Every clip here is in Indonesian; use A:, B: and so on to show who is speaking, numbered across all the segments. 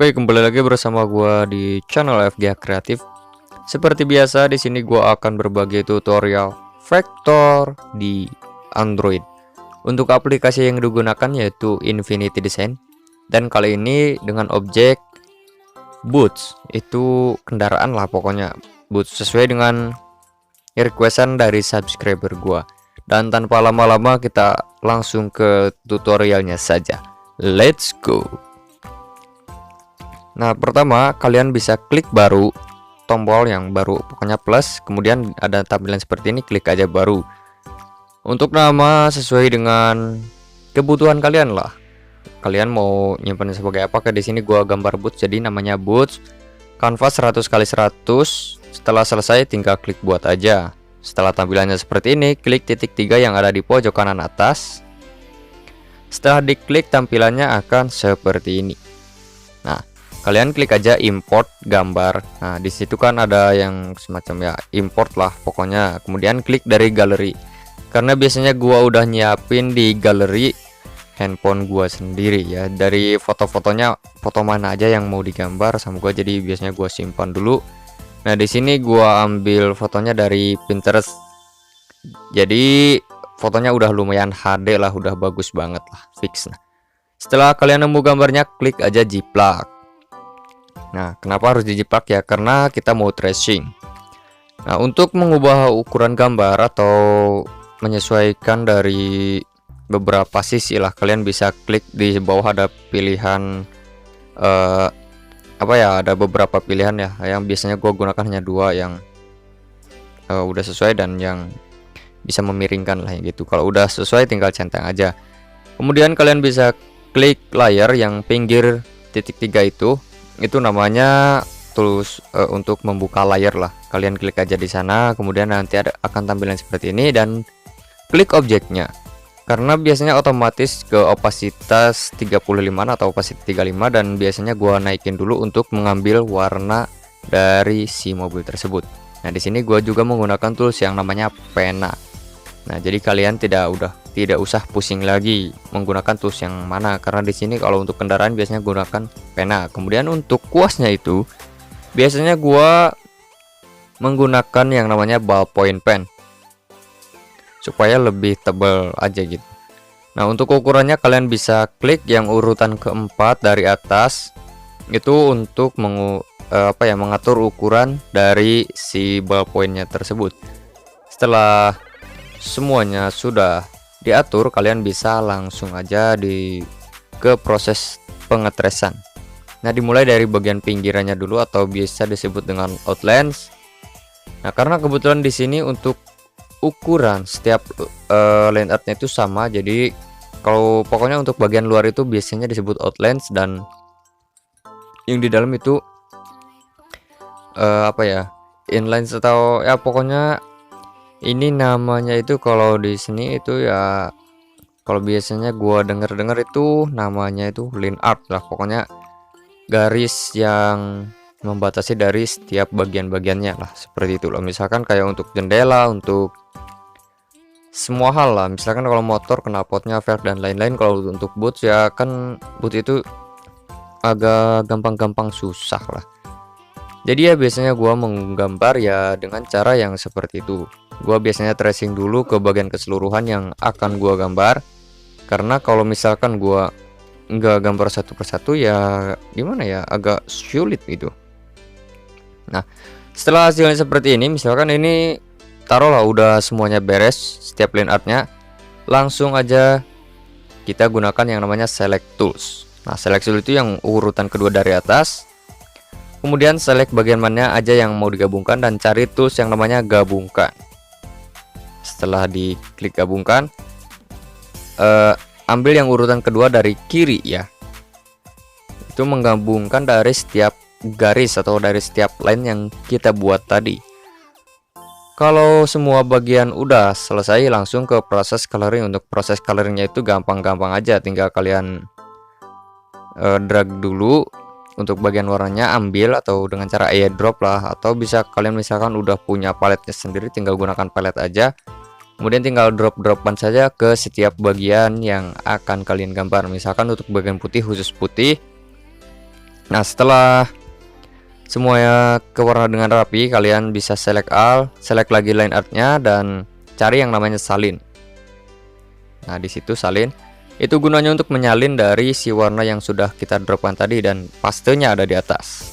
A: Oke, kembali lagi bersama gua di channel FGA Kreatif. Seperti biasa, di sini gua akan berbagi tutorial vektor di Android. Untuk aplikasi yang digunakan yaitu Infinity Design, dan kali ini dengan objek Boots. Itu kendaraan lah pokoknya, Boots sesuai dengan requestan dari subscriber gua. Dan tanpa lama-lama kita langsung ke tutorialnya saja. Let's go. Nah, pertama kalian bisa klik baru, tombol yang baru pokoknya plus, kemudian ada tampilan seperti ini, klik aja baru. Untuk nama sesuai dengan kebutuhan kalian lah. Kalian mau nyimpan sebagai apa? Di sini gua gambar boots, jadi namanya boots. Kanvas 100x100. Setelah selesai tinggal klik buat aja. Setelah tampilannya seperti ini, klik titik 3 yang ada di pojok kanan atas. Setelah diklik tampilannya akan seperti ini. Nah, kalian klik aja import gambar. Nah, disitu kan ada yang semacam ya import lah pokoknya. Kemudian klik dari galeri. Karena biasanya gua udah nyiapin di galeri handphone gua sendiri ya. Dari foto-fotonya, foto mana aja yang mau digambar sama gua, jadi biasanya gua simpan dulu. Nah, di sini gua ambil fotonya dari Pinterest. Jadi fotonya udah lumayan HD lah, udah bagus banget lah, fix. Nah, setelah kalian nemu gambarnya, klik aja jiplak. Nah, kenapa harus dijiplak ya? Karena kita mau tracing. Nah, untuk mengubah ukuran gambar atau menyesuaikan dari beberapa sisi lah, kalian bisa klik di bawah, ada pilihan ada beberapa pilihan ya. Yang biasanya gue gunakan hanya dua, yang udah sesuai dan yang bisa memiringkan lah gitu. Kalau udah sesuai tinggal centang aja. Kemudian kalian bisa klik layar yang pinggir titik 3 itu namanya tools untuk membuka layar lah. Kalian klik aja di sana, kemudian nanti akan tampilan seperti ini, dan klik objeknya. Karena biasanya otomatis ke opasitas 35 atau opacity 35, dan biasanya gua naikin dulu untuk mengambil warna dari si mobil tersebut. Nah, di sini gua juga menggunakan tools yang namanya pena. Nah, jadi kalian tidak usah pusing lagi menggunakan tools yang mana, karena di sini kalau untuk kendaraan biasanya gunakan pena. Kemudian untuk kuasnya itu biasanya gua menggunakan yang namanya ballpoint pen supaya lebih tebal aja gitu. Nah, untuk ukurannya kalian bisa klik yang urutan keempat dari atas, itu untuk mengatur ukuran dari si ballpointnya tersebut. Setelah semuanya sudah diatur, kalian bisa langsung aja ke proses pengetresan. Nah, dimulai dari bagian pinggirannya dulu atau biasa disebut dengan outlines. Nah, karena kebetulan di sini untuk ukuran setiap line artnya itu sama, jadi kalau pokoknya untuk bagian luar itu biasanya disebut outlines, dan yang di dalam itu inlines atau ya pokoknya ini namanya itu. Kalau di sini itu ya, kalau biasanya gua denger itu namanya itu line art lah, pokoknya garis yang membatasi dari setiap bagian-bagiannya lah, seperti itu loh. Misalkan kayak untuk jendela, untuk semua hal lah, misalkan kalau motor knalpotnya, velg dan lain-lain. Kalau untuk boots ya kan, boots itu agak gampang-gampang susah lah. Jadi ya biasanya gua menggambar ya dengan cara yang seperti itu. Gua biasanya tracing dulu ke bagian keseluruhan yang akan gua gambar, karena kalau misalkan gua nggak gambar satu persatu ya gimana ya, agak sulit gitu. Nah, setelah hasilnya seperti ini, misalkan ini taruhlah udah semuanya beres setiap line artnya, langsung aja kita gunakan yang namanya select tools. Nah, select tools itu yang urutan kedua dari atas. Kemudian select bagian mana aja yang mau digabungkan dan cari tools yang namanya gabungkan. Setelah diklik gabungkan, ambil yang urutan kedua dari kiri ya. Itu menggabungkan dari setiap garis atau dari setiap line yang kita buat tadi. Kalau semua bagian udah selesai, langsung ke proses coloring. Untuk proses coloringnya itu gampang-gampang aja, tinggal kalian drag dulu untuk bagian warnanya, ambil atau dengan cara airdrop lah, atau bisa kalian misalkan udah punya paletnya sendiri, tinggal gunakan palet aja. Kemudian tinggal drop-dropan saja ke setiap bagian yang akan kalian gambar. Misalkan untuk bagian putih khusus putih, Nah, setelah semuanya ke warna dengan rapi, kalian bisa select all, select lagi line artnya, dan cari yang namanya salin. Nah, di situ salin itu gunanya untuk menyalin dari si warna yang sudah kita dropkan tadi, dan pastenya ada di atas.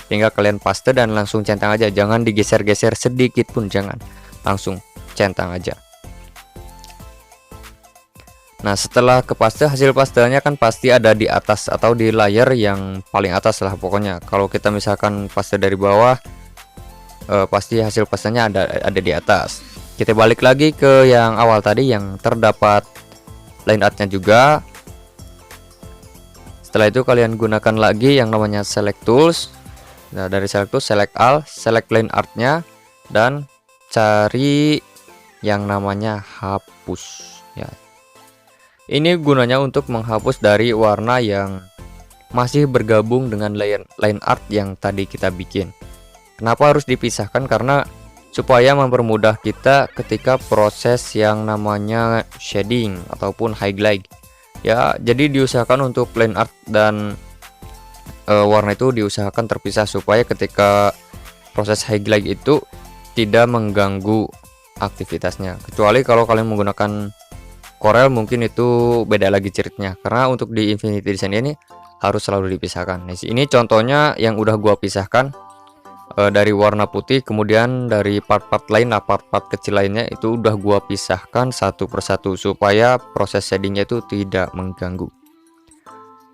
A: Tinggal kalian paste dan langsung centang aja, jangan digeser-geser sedikit pun, jangan, langsung centang aja. Nah, setelah ke paste, hasil pastenya kan pasti ada di atas atau di layer yang paling atas lah pokoknya. Kalau kita misalkan paste dari bawah, pasti hasil pastenya ada di atas. Kita balik lagi ke yang awal tadi yang terdapat line artnya juga. Setelah itu kalian gunakan lagi yang namanya select tools. Nah, dari select tools, select all, select line artnya, dan cari yang namanya hapus ya. Ini gunanya untuk menghapus dari warna yang masih bergabung dengan line art yang tadi kita bikin. Kenapa harus dipisahkan? Karena supaya mempermudah kita ketika proses yang namanya shading ataupun highlight. Ya, jadi diusahakan untuk line art dan warna itu diusahakan terpisah supaya ketika proses highlight itu tidak mengganggu aktivitasnya. Kecuali kalau kalian menggunakan Corel, mungkin itu beda lagi ceritanya, karena untuk di Infinity Design ini harus selalu dipisahkan. Nah, ini contohnya yang udah gua pisahkan dari warna putih, kemudian dari part-part lain, part-part kecil lainnya itu udah gua pisahkan satu persatu supaya proses shadingnya itu tidak mengganggu.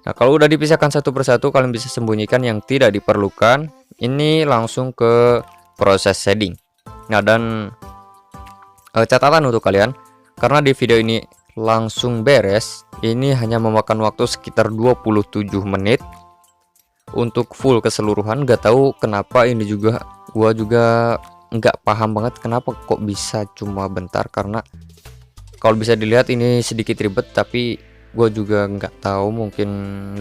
A: Nah, kalau udah dipisahkan satu persatu, kalian bisa sembunyikan yang tidak diperlukan. Ini langsung ke proses shading. Nah, dan catatan untuk kalian, karena di video ini langsung beres, ini hanya memakan waktu sekitar 27 menit untuk full keseluruhan. Gak tahu kenapa ini juga, gua juga nggak paham banget kenapa kok bisa cuma bentar, karena kalau bisa dilihat ini sedikit ribet, tapi gua juga nggak tahu, mungkin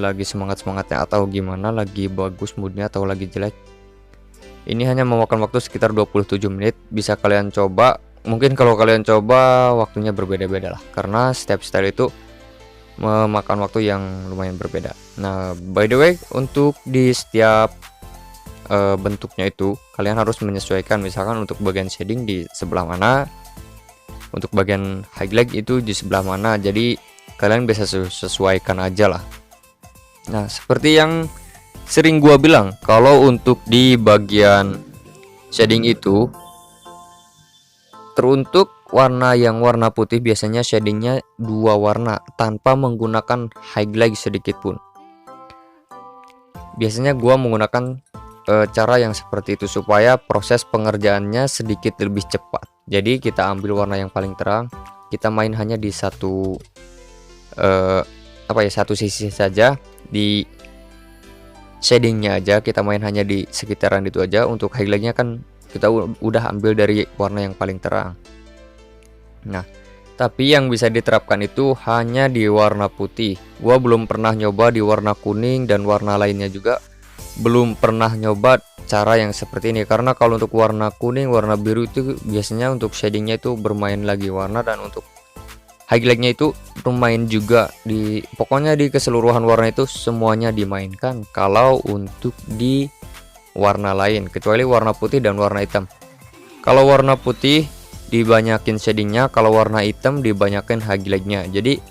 A: lagi semangatnya atau gimana, lagi bagus moodnya atau lagi jelek. Ini hanya memakan waktu sekitar 27 menit. Bisa kalian coba. Mungkin kalau kalian coba waktunya berbeda-beda lah, karena setiap style itu memakan waktu yang lumayan berbeda. Nah, by the way, untuk di setiap bentuknya itu kalian harus menyesuaikan. Misalkan untuk bagian shading di sebelah mana, untuk bagian highlight itu di sebelah mana, jadi kalian bisa sesuaikan aja lah. Nah, seperti yang sering gua bilang, kalau untuk di bagian shading itu teruntuk warna yang warna putih, biasanya shadingnya 2 warna tanpa menggunakan highlight sedikit pun. Biasanya gua menggunakan cara yang seperti itu supaya proses pengerjaannya sedikit lebih cepat. Jadi kita ambil warna yang paling terang, kita main hanya di satu satu sisi saja, di shadingnya aja kita main hanya di sekitaran itu aja. Untuk highlightnya kan kita udah ambil dari warna yang paling terang. Nah, tapi yang bisa diterapkan itu hanya di warna putih. Gua belum pernah nyoba di warna kuning, dan warna lainnya juga belum pernah nyoba cara yang seperti ini. Karena kalau untuk warna kuning, warna biru itu biasanya untuk shadingnya itu bermain lagi warna, dan untuk highlightnya itu bermain juga. Pokoknya di keseluruhan warna itu semuanya dimainkan kalau untuk di warna lain, kecuali warna putih dan warna hitam. Kalau warna putih dibanyakin shadingnya, kalau warna hitam dibanyakin highlightnya. Jadi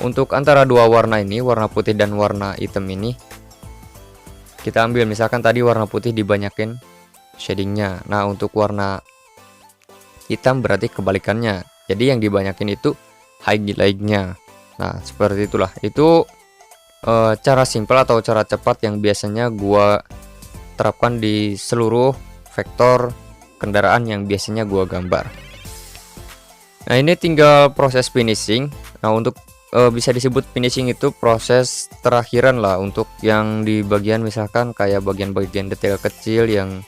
A: untuk antara dua warna ini, warna putih dan warna hitam ini, kita ambil misalkan tadi warna putih dibanyakin shadingnya. Nah, untuk warna hitam berarti kebalikannya, jadi yang dibanyakin itu highlightnya. Nah, seperti itulah. Itu cara simpel atau cara cepat yang biasanya gua terapkan di seluruh vektor kendaraan yang biasanya gua gambar. Nah, ini tinggal proses finishing. Nah, untuk bisa disebut finishing itu proses terakhiran lah, untuk yang di bagian misalkan kayak bagian-bagian detail kecil yang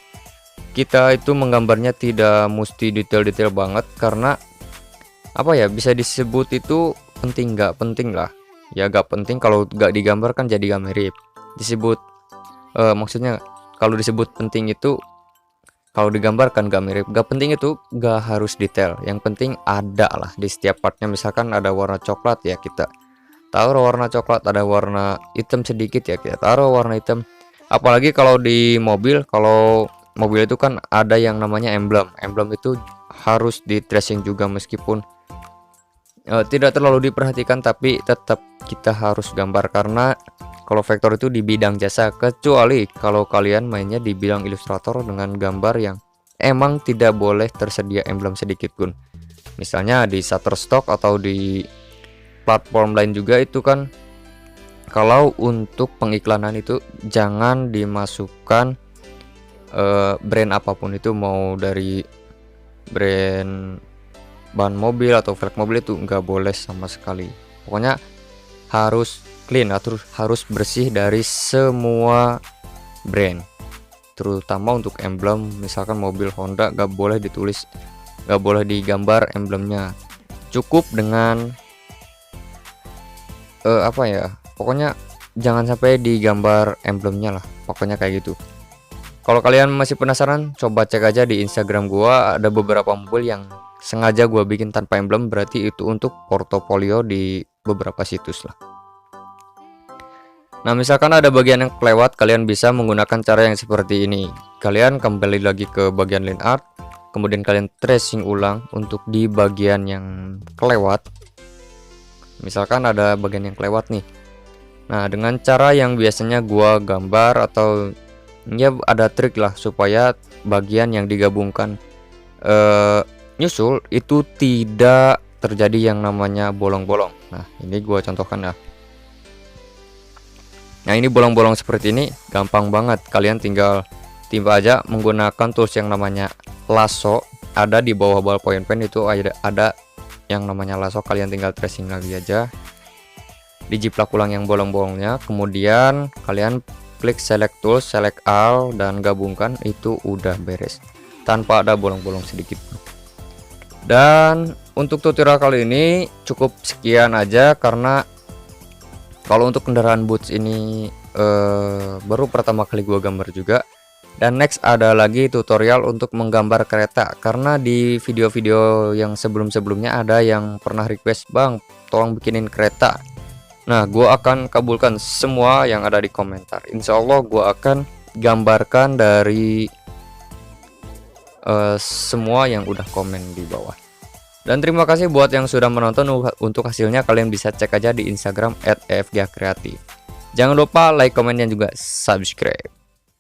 A: kita itu menggambarnya tidak mesti detail-detail banget, karena apa ya, bisa disebut itu penting nggak penting lah ya. Gak penting, kalau nggak digambar kan jadi gak mirip. Disebut maksudnya kalau disebut penting itu kalau digambarkan gak mirip. Gak penting itu gak harus detail, yang penting ada lah di setiap partnya. Misalkan ada warna coklat, ya kita taruh warna coklat, ada warna hitam sedikit ya kita taruh warna hitam. Apalagi kalau di mobil, kalau mobil itu kan ada yang namanya emblem itu harus di tracing juga, meskipun tidak terlalu diperhatikan, tapi tetap kita harus gambar karena kalau vektor itu di bidang jasa, kecuali kalau kalian mainnya di bidang ilustrator dengan gambar yang emang tidak boleh tersedia emblem sedikit pun. Misalnya di Shutterstock atau di platform lain juga itu kan, kalau untuk pengiklanan itu jangan dimasukkan brand apapun itu, mau dari brand ban mobil atau velg mobil, itu nggak boleh sama sekali. Pokoknya harus clean atau harus bersih dari semua brand, terutama untuk emblem. Misalkan mobil Honda nggak boleh ditulis, nggak boleh digambar emblemnya, cukup dengan apa ya, pokoknya jangan sampai digambar emblemnya lah, pokoknya kayak gitu. Kalau kalian masih penasaran, coba cek aja di Instagram gua, ada beberapa mobil yang sengaja gua bikin tanpa emblem, berarti itu untuk portofolio di beberapa situs lah. Nah, misalkan ada bagian yang kelewat, kalian bisa menggunakan cara yang seperti ini. Kalian kembali lagi ke bagian line art, kemudian kalian tracing ulang untuk di bagian yang kelewat. Misalkan ada bagian yang kelewat nih. Nah, dengan cara yang biasanya gua gambar atau ya ada trik lah supaya bagian yang digabungkan nyusul itu tidak terjadi yang namanya bolong-bolong. Nah, ini gua contohkan ya. Nah, ini bolong-bolong seperti ini gampang banget, kalian tinggal timpa aja menggunakan tools yang namanya lasso, ada di bawah ballpoint pen itu ada yang namanya lasso, kalian tinggal tracing lagi aja, dijiplak ulang yang bolong-bolongnya, kemudian kalian klik select tools, select all, dan gabungkan, itu udah beres tanpa ada bolong-bolong sedikit. Dan untuk tutorial kali ini cukup sekian aja, karena kalau untuk kendaraan Boots ini baru pertama kali gua gambar juga. Dan next ada lagi tutorial untuk menggambar kereta, karena di video-video yang sebelum-sebelumnya ada yang pernah request, "Bang, tolong bikinin kereta." Nah, gua akan kabulkan semua yang ada di komentar. Insya Allah gua akan gambarkan dari semua yang udah komen di bawah. Dan terima kasih buat yang sudah menonton. Untuk hasilnya kalian bisa cek aja di Instagram @efgakreatif. Jangan lupa like, komen, dan juga subscribe.